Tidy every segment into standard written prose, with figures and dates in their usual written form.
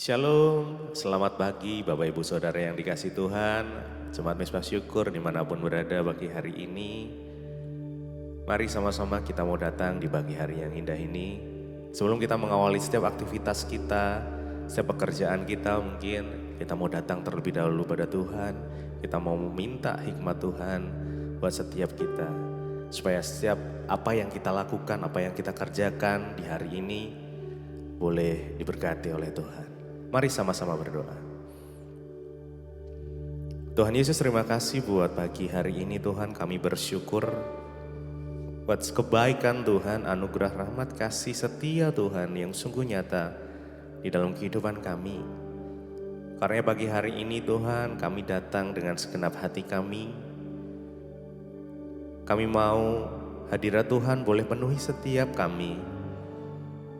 Shalom, selamat pagi Bapak Ibu Saudara yang dikasih Tuhan. Jemaat Mezbah Syukur dimanapun berada pagi hari ini. Mari sama-sama kita mau datang di pagi hari yang indah ini. Sebelum kita mengawali setiap aktivitas kita, setiap pekerjaan kita, mungkin kita mau datang terlebih dahulu pada Tuhan. Kita mau meminta hikmat Tuhan buat setiap kita. Supaya setiap apa yang kita lakukan, apa yang kita kerjakan di hari ini boleh diberkati oleh Tuhan. Mari sama-sama berdoa. Tuhan Yesus, terima kasih buat pagi hari ini Tuhan, kami bersyukur buat kebaikan Tuhan, anugerah rahmat kasih setia Tuhan yang sungguh nyata di dalam kehidupan kami. Karena pagi hari ini Tuhan, kami datang dengan segenap hati kami. Kami mau hadirat Tuhan boleh penuhi setiap kami.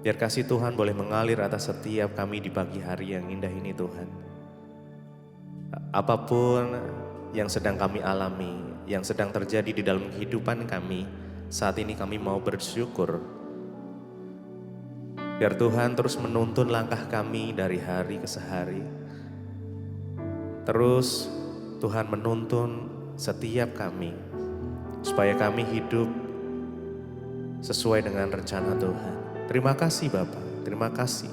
Biar kasih Tuhan boleh mengalir atas setiap kami di pagi hari yang indah ini Tuhan. Apapun yang sedang kami alami, yang sedang terjadi di dalam kehidupan kami, saat ini kami mau bersyukur. Biar Tuhan terus menuntun langkah kami dari hari ke hari. Terus Tuhan menuntun setiap kami, supaya kami hidup sesuai dengan rencana Tuhan. Terima kasih Bapak, terima kasih.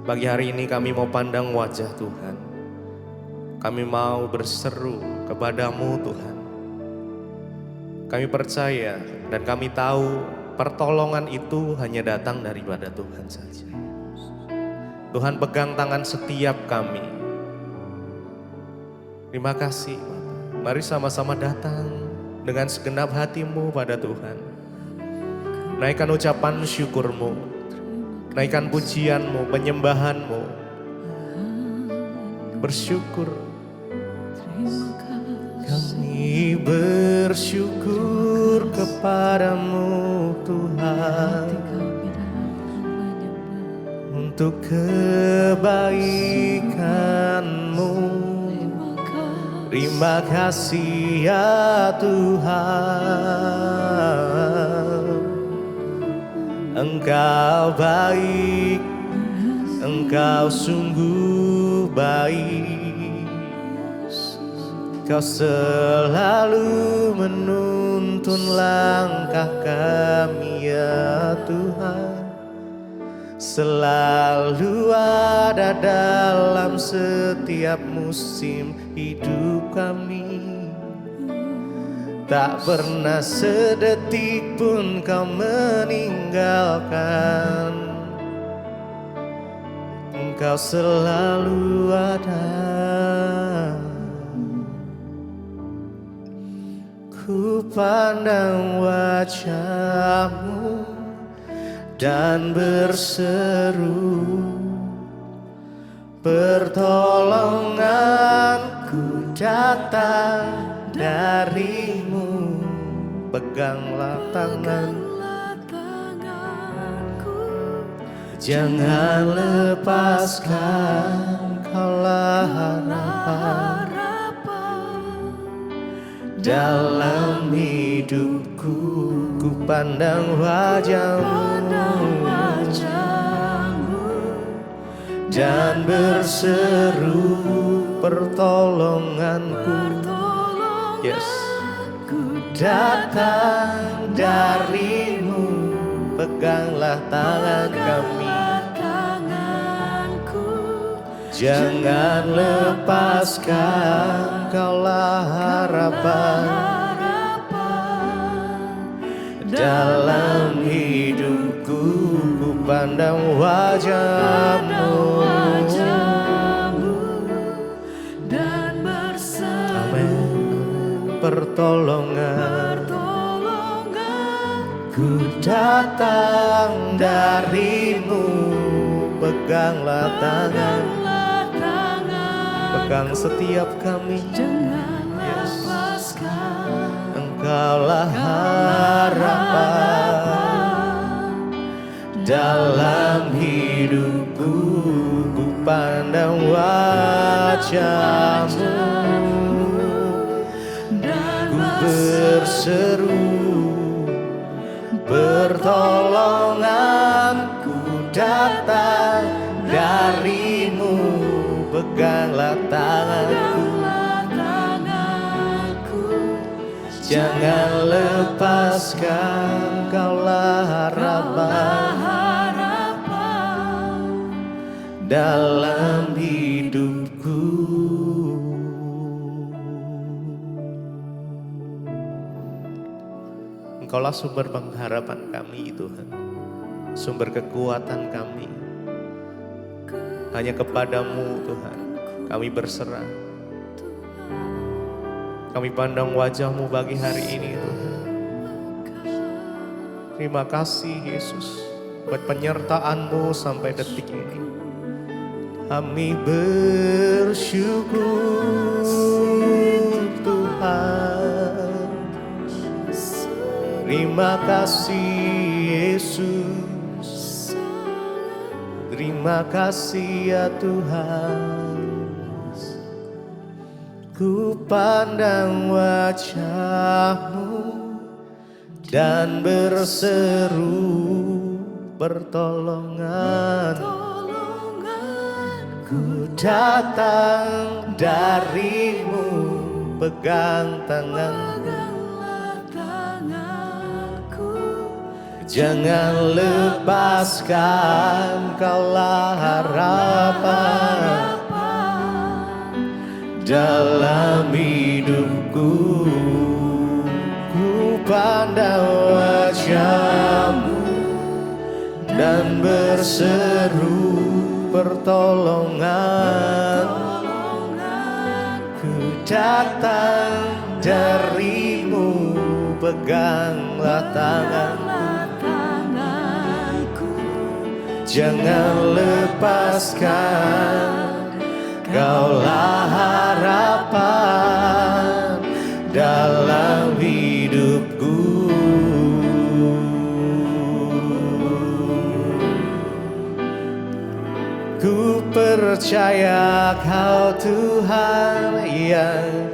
Pagi hari ini kami mau pandang wajah Tuhan. Kami mau berseru kepadamu Tuhan. Kami percaya dan kami tahu pertolongan itu hanya datang daripada Tuhan saja. Tuhan pegang tangan setiap kami. Terima kasih Bapak. Mari sama-sama datang dengan segenap hatimu pada Tuhan. Naikkan ucapan syukurmu, naikkan pujianmu, penyembahanmu. Bersyukur. Kami bersyukur kepadamu Tuhan, untuk kebaikan-Mu. Terima kasih ya Tuhan. Engkau baik, Engkau sungguh baik. Kau selalu menuntun langkah kami ya Tuhan. Selalu ada dalam setiap musim hidup kami. Tak pernah sedetik pun kau meninggalkan. Engkau selalu ada. Ku pandang wajah-Mu dan berseru, pertolonganku datang dari-Mu. Peganglah tanganku, jangan lepaskan. Kaulah harapan dalam hidupku. Ku pandang wajah-Mu dan berseru, pertolonganku yes datang dari-Mu. Peganglah tangan kami, jangan lepaskan. Kaulah harapan dalam hidupku. Ku pandang wajah-Mu dan berseru, pertolonganku datang dari-Mu. Peganglah tangan, pegang setiap kami. Yes. Engkaulah harapan dalam hidupku. Ku pandang wajah-Mu, ku berseru, pertolonganku datang dari-Mu. peganglah tanganku. Jangan lepaskan, Kaulah harapan dalam hidupku. Engkaulah sumber pengharapan kami Tuhan, sumber kekuatan kami. Hanya kepadamu Tuhan kami berserah. Kami pandang wajah-Mu bagi hari ini Tuhan. Terima kasih Yesus buat penyertaan-Mu sampai detik ini. Kami bersyukur Tuhan. Terima kasih Yesus. Terima kasih ya Tuhan. Ku pandang wajah-Mu dan berseru pertolongan. Ku datang dari-Mu, pegang tanganku. Jangan lepaskan, Kaulah harapan dalam hidupku. Ku pandang wajah-Mu dan berseru pertolongan. Ku datang dari-Mu, peganglah tanganku. Jangan lepaskan, Kaulah harapan dalam hidupku. Ku percaya Kau Tuhan yang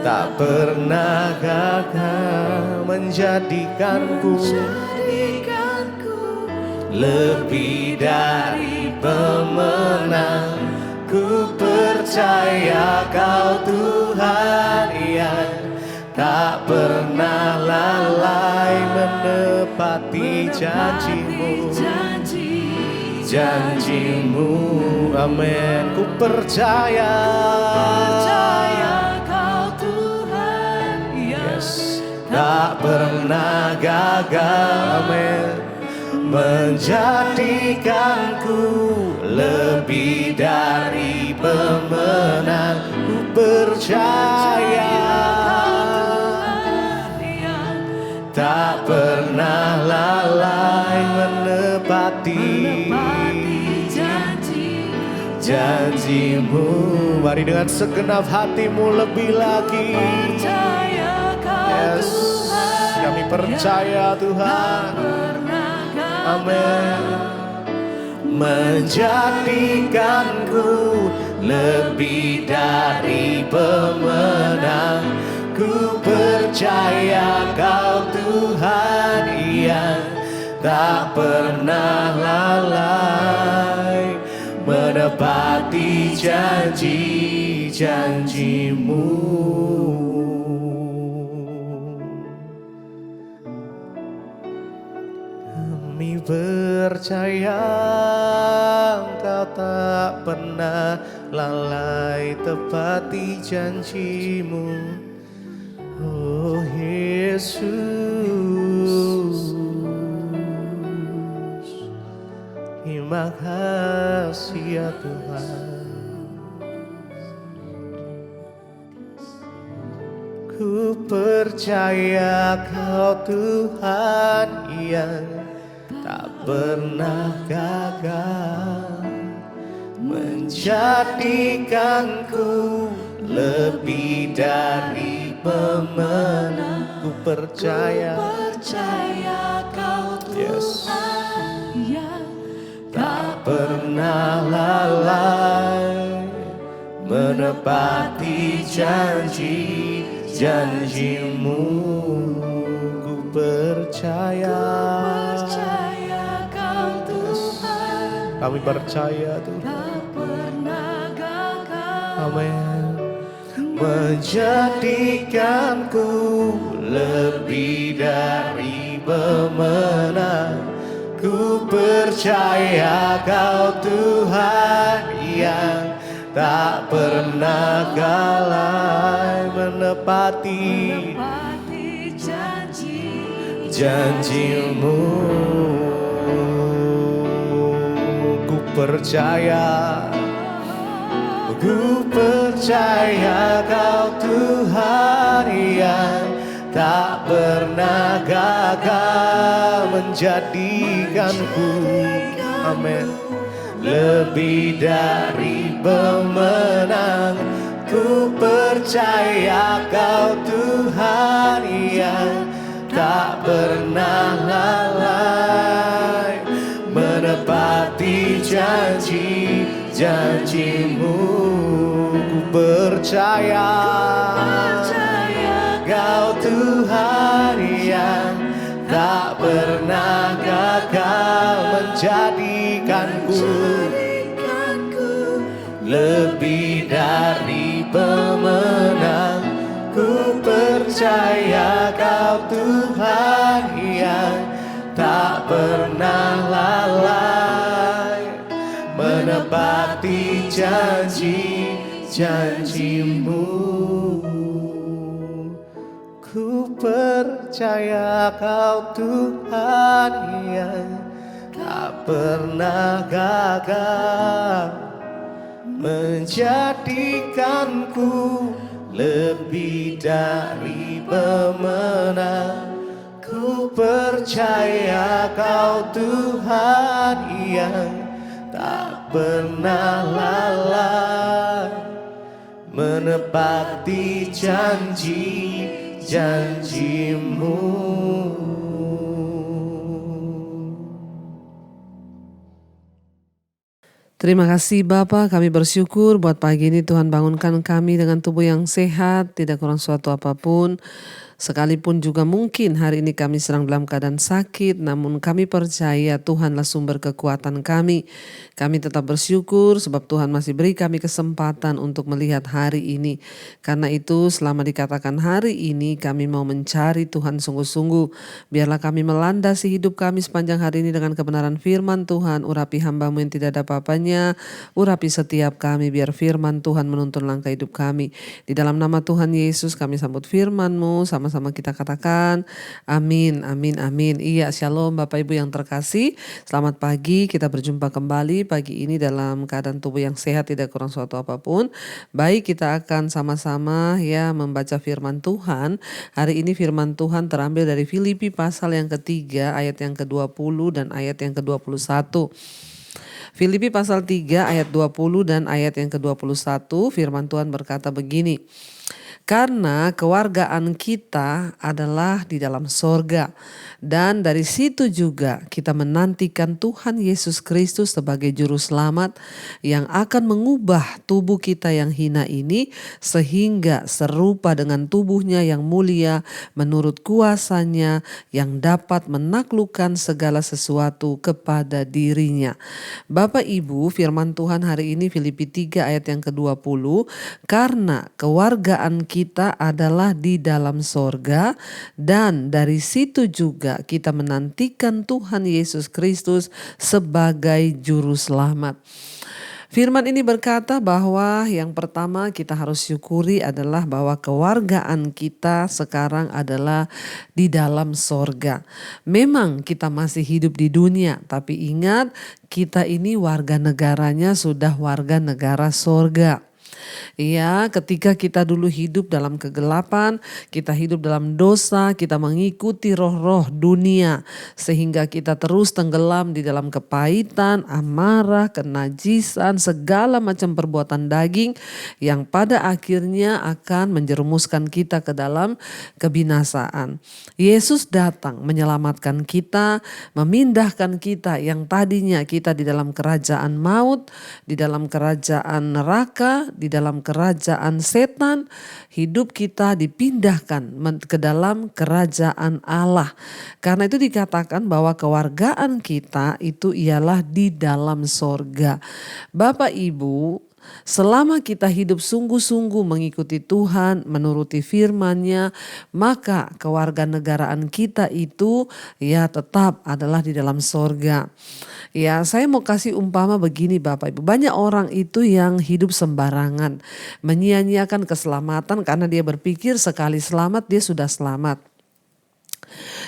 tak pernah gagal menjadikanku lebih dari pemenang. Ku percaya Kau Tuhan yang tak pernah lalai menepati janji-Mu. Janji-Mu, amin. Ku percaya Kau Tuhan yang tak pernah gagal, amin, menjadikanku lebih dari pemenang. Ku percaya tak pernah lalai menepati janji-Mu. Mari dengan segenap hatimu lebih lagi. Yes, kami percaya Tuhan, amin, menjadikanku lebih dari pemenang. Ku percaya Kau Tuhan yang tak pernah lalai menepati janji-janji-Mu. Kami percaya Kau tak pernah lalai tepati janji-Mu. Oh Yesus, terima kasih ya Tuhan. Ku percaya Kau Tuhan yang tak pernah gagal menjadikanku lebih dari pemenang. Ku percaya Kau Tuhan yang tak pernah lalai menepati janji-janji-Mu. Ku percaya Kau Tuhan, kami percaya Tuhan, tak pernah gagal Amin. Menjadikanku lebih dari pemenang. Ku percaya Kau Tuhan yang tak pernah gagal menepati janji-Mu. Ku percaya Kau Tuhan yang tak pernah gagal menjadikanku, amin, lebih dari pemenang. Ku percaya Kau Tuhan yang tak pernah lalai menepati janji-Mu. Ku percaya Kau Tuhan yang tak pernah gagal menjadikanku lebih dari pemenang. Ku percaya Kau Tuhan yang tak pernah lalai menepati janji-Mu. Ku percaya Kau Tuhan yang tak pernah gagal menjadikanku lebih dari pemenang. Ku percaya Kau Tuhan yang tak pernah lalai menepati janji-Mu. Terima kasih Bapa, kami bersyukur buat pagi ini Tuhan bangunkan kami dengan tubuh yang sehat, tidak kurang suatu apapun. Sekalipun juga mungkin hari ini kami sedang dalam keadaan sakit, namun kami percaya Tuhanlah sumber kekuatan kami. Kami tetap bersyukur sebab Tuhan masih beri kami kesempatan untuk melihat hari ini. Karena itu selama dikatakan hari ini kami mau mencari Tuhan sungguh-sungguh. Biarlah kami melandasi hidup kami sepanjang hari ini dengan kebenaran firman Tuhan. Urapi hamba-Mu yang tidak ada apa-apanya, urapi setiap kami biar firman Tuhan menuntun langkah hidup kami. Di dalam nama Tuhan Yesus kami sambut firman-Mu, sama-sama kita katakan amin, amin, amin. Iya, shalom Bapak Ibu yang terkasih. Selamat pagi, kita berjumpa kembali pagi ini dalam keadaan tubuh yang sehat, tidak kurang suatu apapun. Baik, kita akan sama-sama ya membaca firman Tuhan. Hari ini firman Tuhan terambil dari Filipi pasal yang ketiga ayat yang ke-20 dan ayat yang ke-21. Filipi pasal 3 ayat 20 dan ayat yang ke-21, firman Tuhan berkata begini. Karena kewargaan kita adalah di dalam sorga, dan dari situ juga kita menantikan Tuhan Yesus Kristus sebagai juru selamat yang akan mengubah tubuh kita yang hina ini sehingga serupa dengan tubuhnya yang mulia menurut kuasanya yang dapat menaklukkan segala sesuatu kepada dirinya. Bapak Ibu, firman Tuhan hari ini Filipi 3 ayat yang ke-20, karena kewargaan kita adalah di dalam sorga, dan dari situ juga kita menantikan Tuhan Yesus Kristus sebagai juru selamat. Firman ini berkata bahwa yang pertama kita harus syukuri adalah bahwa kewargaan kita sekarang adalah di dalam sorga. Memang kita masih hidup di dunia, tapi ingat kita ini warga negaranya sudah warga negara sorga. Ya, ketika kita dulu hidup dalam kegelapan, kita hidup dalam dosa, kita mengikuti roh-roh dunia sehingga kita terus tenggelam di dalam kepahitan, amarah, kenajisan, segala macam perbuatan daging yang pada akhirnya akan menjerumuskan kita ke dalam kebinasaan. Yesus datang menyelamatkan kita, memindahkan kita yang tadinya kita di dalam kerajaan maut, di dalam kerajaan neraka, di dalam kerajaan setan, hidup kita dipindahkan ke dalam kerajaan Allah. Karena itu dikatakan bahwa kewargaan kita itu ialah di dalam sorga. Bapak Ibu, selama kita hidup sungguh-sungguh mengikuti Tuhan, menuruti firman-Nya, maka kewarganegaraan kita itu ya tetap adalah di dalam sorga. Ya, saya mau kasih umpama begini Bapak Ibu. Banyak orang itu yang hidup sembarangan, menyia-nyiakan keselamatan karena dia berpikir sekali selamat dia sudah selamat.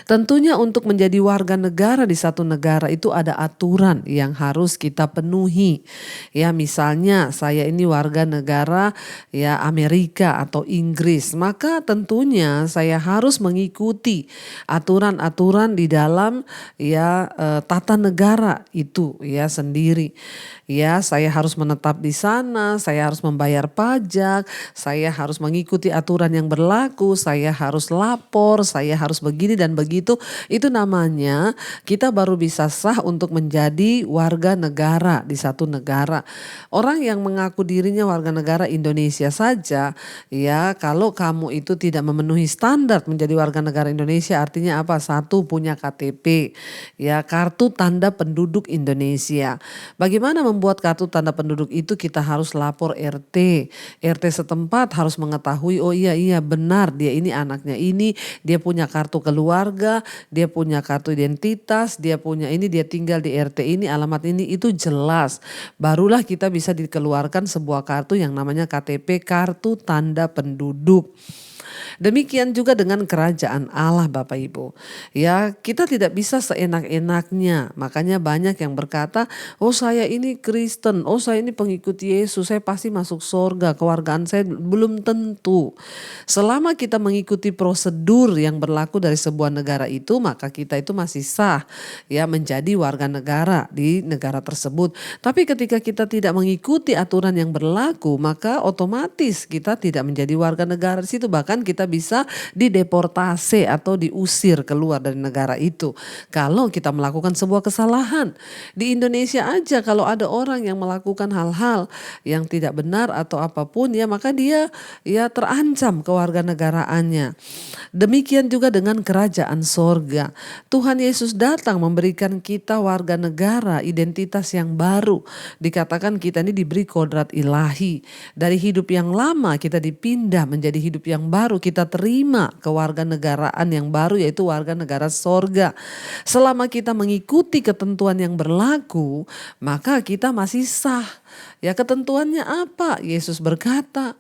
Tentunya untuk menjadi warga negara di satu negara itu ada aturan yang harus kita penuhi. Ya, misalnya saya ini warga negara ya Amerika atau Inggris, maka tentunya saya harus mengikuti aturan-aturan di dalam ya tata negara itu ya sendiri. Ya, saya harus menetap di sana, saya harus membayar pajak, saya harus mengikuti aturan yang berlaku, saya harus lapor, saya harus begini dan begitu. Itu namanya kita baru bisa sah untuk menjadi warga negara di satu negara. Orang yang mengaku dirinya warga negara Indonesia saja, ya kalau kamu itu tidak memenuhi standar menjadi warga negara Indonesia, artinya apa? Satu, punya KTP, ya kartu tanda penduduk Indonesia. Bagaimana membuat kartu tanda penduduk itu? Kita harus lapor RT. RT setempat harus mengetahui, oh iya benar dia ini anaknya ini, dia punya kartu keluarga, dia punya kartu identitas, dia punya ini, dia tinggal di RT ini, alamat ini, itu jelas. Barulah kita bisa dikeluarkan sebuah kartu yang namanya KTP, kartu tanda penduduk. Demikian juga dengan kerajaan Allah Bapak Ibu. Ya, kita tidak bisa seenak-enaknya. Makanya banyak yang berkata, oh saya ini Kristen, oh saya ini pengikut Yesus, saya pasti masuk surga, kewargaan saya belum tentu. Selama kita mengikuti prosedur yang berlaku dari sebuah negara itu, maka kita itu masih sah ya menjadi warga negara di negara tersebut. Tapi ketika kita tidak mengikuti aturan yang berlaku, maka otomatis kita tidak menjadi warga negara di situ. Bahkan kita bisa dideportasi atau diusir keluar dari negara itu kalau kita melakukan sebuah kesalahan. Di Indonesia aja kalau ada orang yang melakukan hal-hal yang tidak benar atau apapun ya, maka dia ya terancam kewarganegaraannya. Demikian juga dengan kerajaan sorga. Tuhan Yesus datang memberikan kita warga negara, identitas yang baru. Dikatakan kita ini diberi kodrat ilahi. Dari hidup yang lama kita dipindah menjadi hidup yang baru. Kita terima kewarganegaraan yang baru, yaitu warga negara sorga. Selama kita mengikuti ketentuan yang berlaku, maka kita masih sah. Ya, ketentuannya apa? Yesus berkata,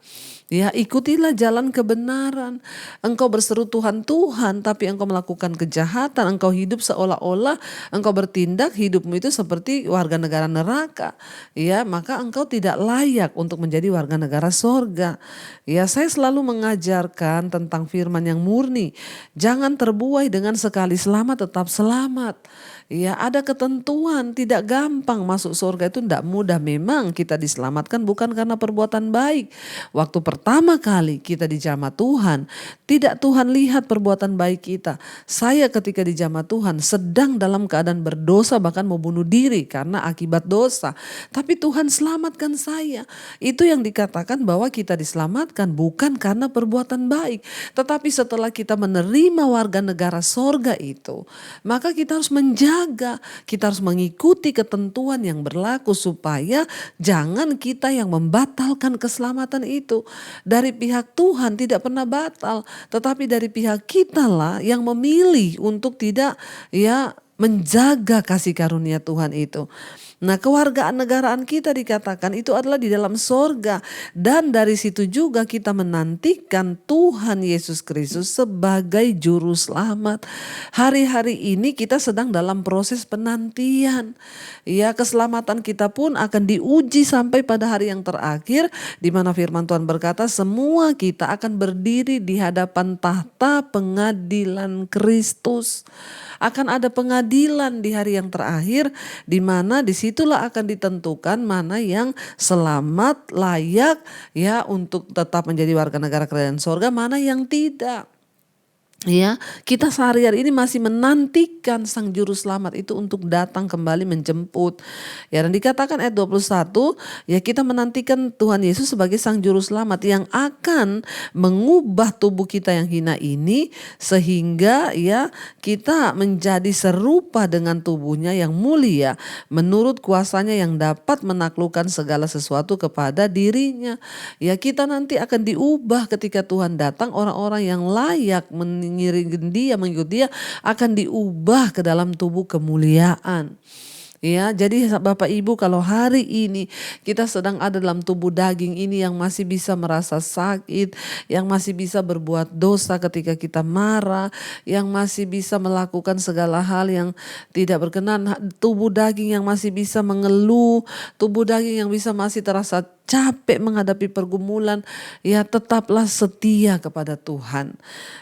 ya ikutilah jalan kebenaran. Engkau berseru Tuhan Tuhan, tapi engkau melakukan kejahatan. Engkau hidup seolah-olah engkau bertindak, hidupmu itu seperti warga negara neraka. Ya, maka engkau tidak layak untuk menjadi warga negara sorga. Ya, saya selalu mengajarkan tentang firman yang murni. Jangan terbuai dengan sekali selamat tetap selamat. Ya, ada ketentuan, tidak gampang masuk surga itu, tidak mudah. Memang kita diselamatkan bukan karena perbuatan baik. Waktu pertama kali kita dijamah Tuhan, tidak Tuhan lihat perbuatan baik kita. Saya ketika dijamah Tuhan sedang dalam keadaan berdosa, bahkan mau bunuh diri karena akibat dosa. Tapi Tuhan selamatkan saya. Itu yang dikatakan bahwa kita diselamatkan bukan karena perbuatan baik. Tetapi setelah kita menerima warga negara sorga itu, maka kita harus menjaga, kita harus mengikuti ketentuan yang berlaku supaya jangan kita yang membatalkan keselamatan itu. Dari pihak Tuhan tidak pernah batal, tetapi dari pihak kita lah yang memilih untuk tidak ya menjaga kasih karunia Tuhan itu. Nah, kewargaan negaraan kita dikatakan itu adalah di dalam sorga. Dan dari situ juga kita menantikan Tuhan Yesus Kristus sebagai juru selamat. Hari-hari ini kita sedang dalam proses penantian. Ya, keselamatan kita pun akan diuji sampai pada hari yang terakhir, di mana firman Tuhan berkata semua kita akan berdiri di hadapan tahta pengadilan Kristus. Akan ada pengadilan di hari yang terakhir, di mana disitulah akan ditentukan mana yang selamat, layak ya untuk tetap menjadi warga negara kerajaan sorga, mana yang tidak. Ya, kita sehari-hari ini masih menantikan Sang Juru Selamat itu untuk datang kembali menjemput. Ya, dan dikatakan ayat 21, ya kita menantikan Tuhan Yesus sebagai Sang Juru Selamat yang akan mengubah tubuh kita yang hina ini sehingga ya kita menjadi serupa dengan tubuhnya yang mulia menurut kuasanya yang dapat menaklukkan segala sesuatu kepada dirinya. Ya, kita nanti akan diubah ketika Tuhan datang, orang-orang yang layak mengiring dia, mengikut dia akan diubah ke dalam tubuh kemuliaan. Ya, jadi Bapak Ibu, kalau hari ini kita sedang ada dalam tubuh daging ini yang masih bisa merasa sakit, yang masih bisa berbuat dosa ketika kita marah, yang masih bisa melakukan segala hal yang tidak berkenan, tubuh daging yang masih bisa mengeluh, tubuh daging yang bisa masih terasa capek menghadapi pergumulan, ya tetaplah setia kepada Tuhan.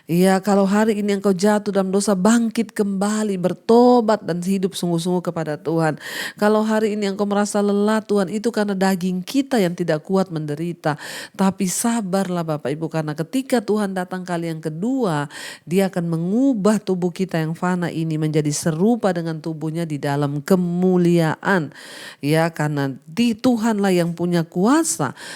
Ya, kalau hari ini engkau jatuh dalam dosa, bangkit kembali, bertobat dan hidup sungguh-sungguh kepada Tuhan. Kalau hari ini engkau merasa lelah, Tuhan, itu karena daging kita yang tidak kuat menderita. Tapi sabarlah Bapak Ibu, karena ketika Tuhan datang kali yang kedua, Dia akan mengubah tubuh kita yang fana ini menjadi serupa dengan tubuhnya di dalam kemuliaan. Ya, karena di Tuhanlah yang punya kuasa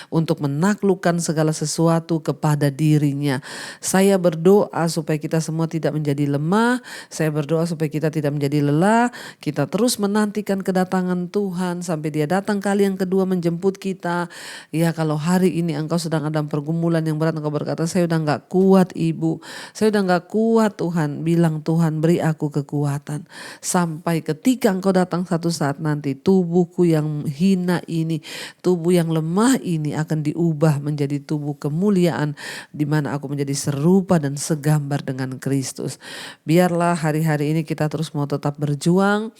untuk menaklukkan segala sesuatu kepada dirinya. Saya berdoa supaya kita semua tidak menjadi lemah. Saya berdoa supaya kita tidak menjadi lelah. Kita terus menantikan kedatangan Tuhan sampai Dia datang kali yang kedua menjemput kita. Ya, kalau hari ini engkau sedang ada pergumulan yang berat, engkau berkata, saya udah gak kuat Ibu, saya udah gak kuat Tuhan. Bilang, Tuhan beri aku kekuatan. Sampai ketika engkau datang satu saat nanti, tubuhku yang hina ini, tubuh yang lemah ini akan diubah menjadi tubuh kemuliaan di mana aku menjadi serupa dan segambar dengan Kristus. Biarlah hari-hari ini kita terus mau tetap berjuang,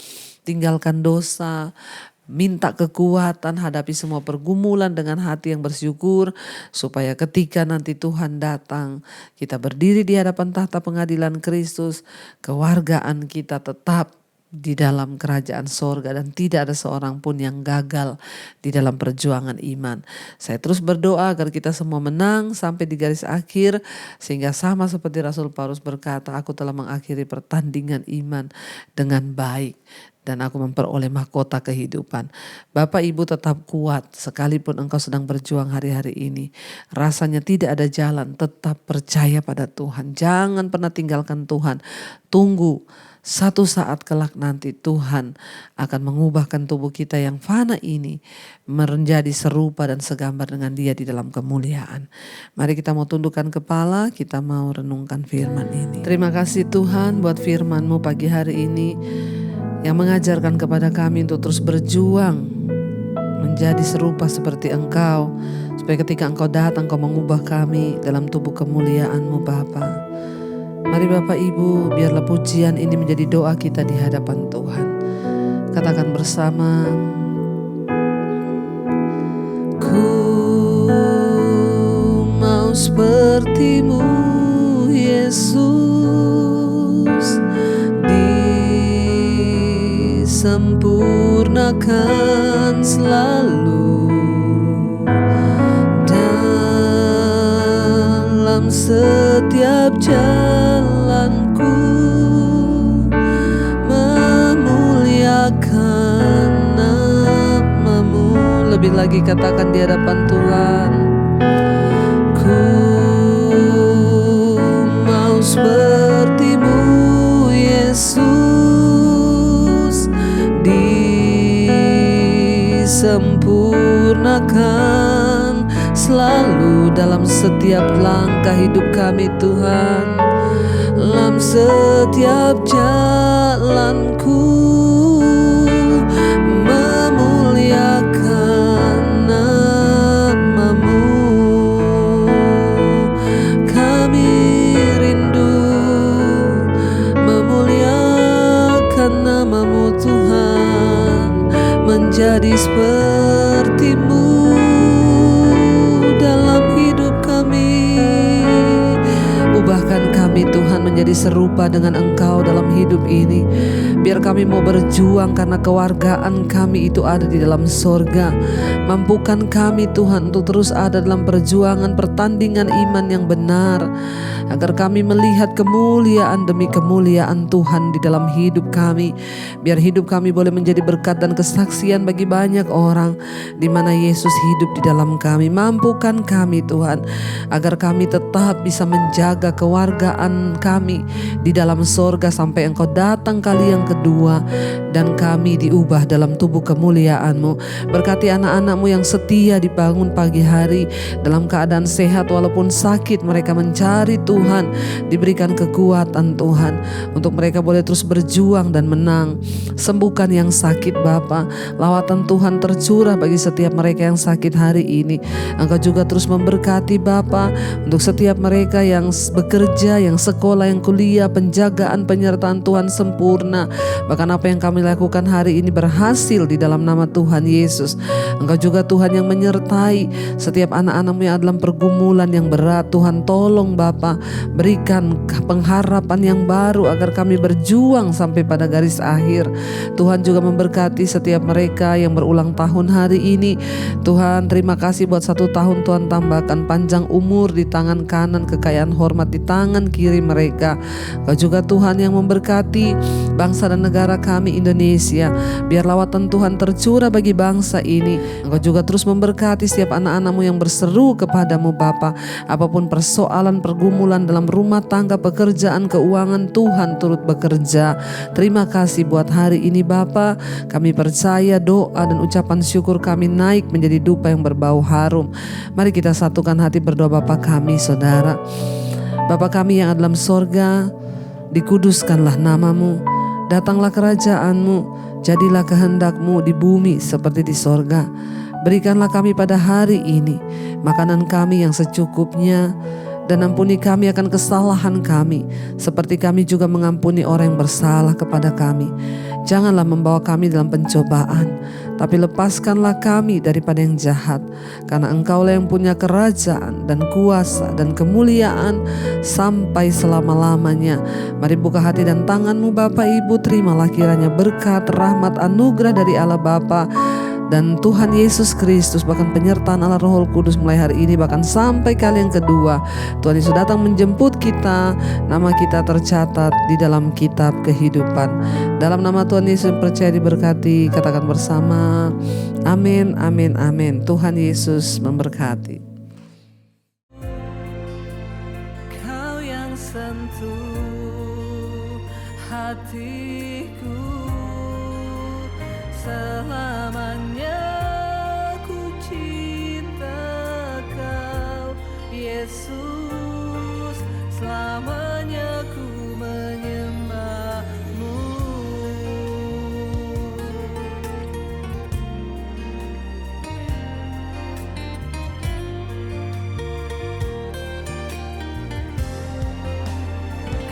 tinggalkan dosa, minta kekuatan, hadapi semua pergumulan dengan hati yang bersyukur, supaya ketika nanti Tuhan datang, kita berdiri di hadapan tahta pengadilan Kristus, kewargaan kita tetap di dalam kerajaan sorga dan tidak ada seorang pun yang gagal di dalam perjuangan iman. Saya terus berdoa agar kita semua menang sampai di garis akhir, sehingga sama seperti Rasul Paulus berkata, aku telah mengakhiri pertandingan iman dengan baik dan aku memperoleh mahkota kehidupan. Bapak Ibu tetap kuat sekalipun engkau sedang berjuang hari-hari ini. Rasanya tidak ada jalan, tetap percaya pada Tuhan. Jangan pernah tinggalkan Tuhan. Tunggu. Satu saat kelak nanti Tuhan akan mengubahkan tubuh kita yang fana ini menjadi serupa dan segambar dengan Dia di dalam kemuliaan. Mari kita mau tundukkan kepala, kita mau renungkan firman ini. Terima kasih Tuhan buat firman-Mu pagi hari ini yang mengajarkan kepada kami untuk terus berjuang menjadi serupa seperti Engkau, supaya ketika Engkau datang Engkau mengubah kami dalam tubuh kemuliaan-Mu Bapa. Mari Bapak Ibu, biarlah pujian ini menjadi doa kita di hadapan Tuhan. Katakan bersama, ku mau seperti-Mu Yesus, disempurnakan selalu dalam setiap jalanku, memuliakan nama-Mu. Lebih lagi katakan di hadapan Tuhan, ku mau seperti-Mu Yesus, disempurnakan selalu dalam setiap langkah hidup kami Tuhan, dalam setiap jalanku, memuliakan nama-Mu. Kami rindu memuliakan nama-Mu Tuhan, menjadi seperti-Mu dalam hidup kami. Ubahkan kami Tuhan menjadi menjadi serupa dengan Engkau dalam hidup ini. Biar kami mau berjuang karena kewargaan kami itu ada di dalam sorga. Mampukan kami Tuhan untuk terus ada dalam perjuangan pertandingan iman yang benar, agar kami melihat kemuliaan demi kemuliaan Tuhan di dalam hidup kami. Biar hidup kami boleh menjadi berkat dan kesaksian bagi banyak orang di mana Yesus hidup di dalam kami. Mampukan kami Tuhan, agar kami tetap bisa menjaga kewargaan kami di dalam sorga sampai Engkau datang kali yang kedua dan kami diubah dalam tubuh kemuliaan-Mu. Berkati anak-anak-Mu yang setia dibangun pagi hari dalam keadaan sehat walaupun sakit. Mereka mencari Tuhan, diberikan kekuatan Tuhan untuk mereka boleh terus berjuang dan menang. Sembuhkan yang sakit Bapa. Lawatan Tuhan tercurah bagi setiap mereka yang sakit hari ini. Engkau juga terus memberkati Bapa untuk setiap mereka yang bekerja, yang sekolah, yang kuliah. Penjagaan penyertaan Tuhan sempurna. Bahkan apa yang kami lakukan hari ini berhasil di dalam nama Tuhan Yesus. Engkau juga Tuhan yang menyertai setiap anak-anak-Mu yang dalam pergumulan yang berat. Tuhan tolong Bapa, berikan pengharapan yang baru agar kami berjuang sampai pada garis akhir. Tuhan juga memberkati setiap mereka yang berulang tahun hari ini. Tuhan, terima kasih buat 1 tahun Tuhan tambahkan panjang umur di tangan kanan, kekayaan hormat di tangan kiri mereka. Kau juga Tuhan yang memberkati bangsa dan negara kami Indonesia. Biar lawatan Tuhan tercurah bagi bangsa ini. Engkau juga terus memberkati setiap anak-anak-Mu yang berseru kepadamu Bapa. Apapun persoalan pergumulan dalam rumah tangga, pekerjaan, keuangan, Tuhan turut bekerja. Terima kasih buat hari ini Bapa. Kami percaya doa dan ucapan syukur kami naik menjadi dupa yang berbau harum. Mari kita satukan hati berdoa. Bapa kami, Saudara. Bapa kami yang ada dalam sorga, dikuduskanlah nama-Mu, datanglah kerajaan-Mu, jadilah kehendak-Mu di bumi seperti di sorga. Berikanlah kami pada hari ini makanan kami yang secukupnya, dan ampuni kami akan kesalahan kami, seperti kami juga mengampuni orang yang bersalah kepada kami. Janganlah membawa kami dalam pencobaan, tapi lepaskanlah kami daripada yang jahat. Karena Engkaulah yang punya kerajaan dan kuasa dan kemuliaan sampai selama-lamanya. Mari buka hati dan tangan-Mu Bapak Ibu. Terimalah kiranya berkat, rahmat, anugerah dari Allah Bapa dan Tuhan Yesus Kristus, bahkan penyertaan Allah Roh Kudus mulai hari ini bahkan sampai kali yang kedua. Tuhan Yesus datang menjemput kita, nama kita tercatat di dalam kitab kehidupan. Dalam nama Tuhan Yesus percaya diberkati, katakan bersama amin, amin, amin. Tuhan Yesus memberkati. Kau yang sentuh hatiku, selamanya ku cinta Kau Yesus, selamanya ku menyembah-Mu.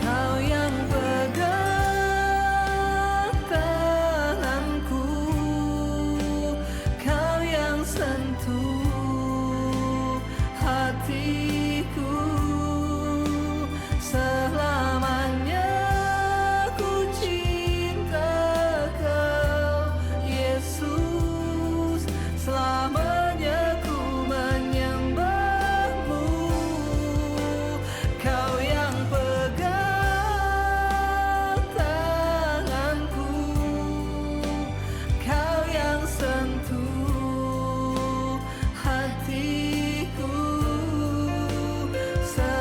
Kau yang pegang tanganku, Kau yang sentuh hatiku, selamanya ku cinta Kau Yesus, selamanya ku menyembah-Mu. Kau yang pegang tanganku, Kau yang sentuh hatiku, selamanya